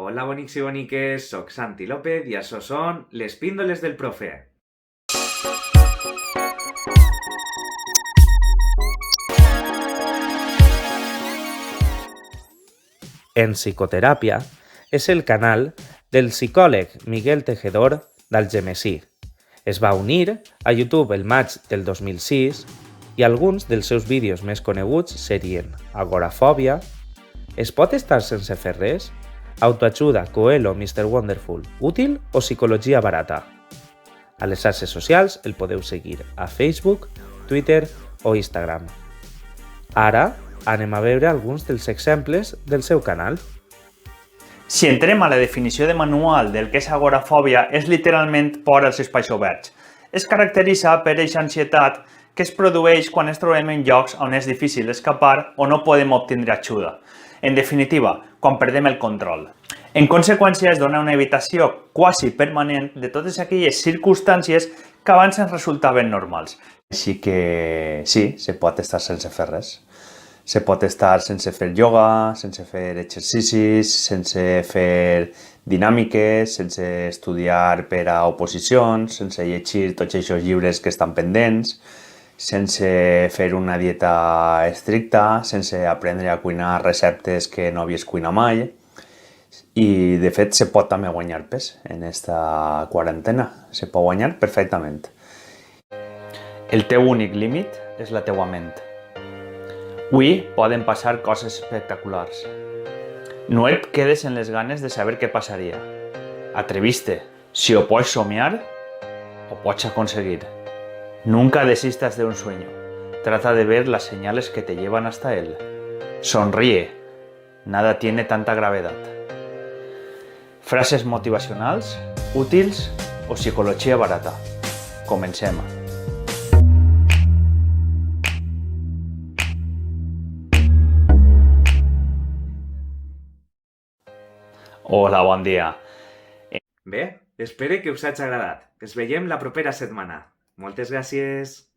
Hola bonics i boniques, soc Santi López i això són les píndoles del profe. En Psicoteràpia és el canal del psicòleg Miguel Tejedor d'Algemesí. Es va unir a YouTube el maig del 2006 i alguns dels seus vídeos més coneguts serien Agorafòbia, Es pot estar sense fer res? Autoajuda, Coelho, Mr. Wonderful, útil o psicologia barata? A les xarxes socials el podeu seguir a Facebook, Twitter o Instagram. Ara anem a veure alguns dels exemples del seu canal. Si entrem a la definició de manual del que és agorafòbia, és literalment por als espais oberts. Es caracteritza per aquesta ansietat que es produeix quan ens trobem en llocs on és difícil escapar o no podem obtindre ajuda. En definitiva, quan perdem el control. En conseqüència, es dona una evitació quasi permanent de totes aquelles circumstàncies que abans ens resultaven normals. Així que sí, se pot estar sense fer res. Se pot estar sense fer ioga, sense fer exercicis, sense fer dinàmiques, sense estudiar per a oposicions, sense llegir tots aquests llibres que estan pendents, sense fer una dieta estricta, sense aprendre a cuinar receptes que no havies cuinat mai. I, de fet, se pot també guanyar pes en esta quarantena. Se pot guanyar perfectament. El teu únic límit és la teua ment. Avui poden passar coses espectaculars. No et quedes en les ganes de saber què passaria. Atreviste. Si ho pots somiar, ho pots aconseguir. Nunca desistas de un sueño. Trata de ver las señales que te llevan hasta él. Sonríe. Nada tiene tanta gravedad. Frases motivacionals, útils o psicologia barata. Comencem. Hola, bon dia. Bé, espero que us hagi agradat. Ens veiem la propera setmana. Moltes gràcies!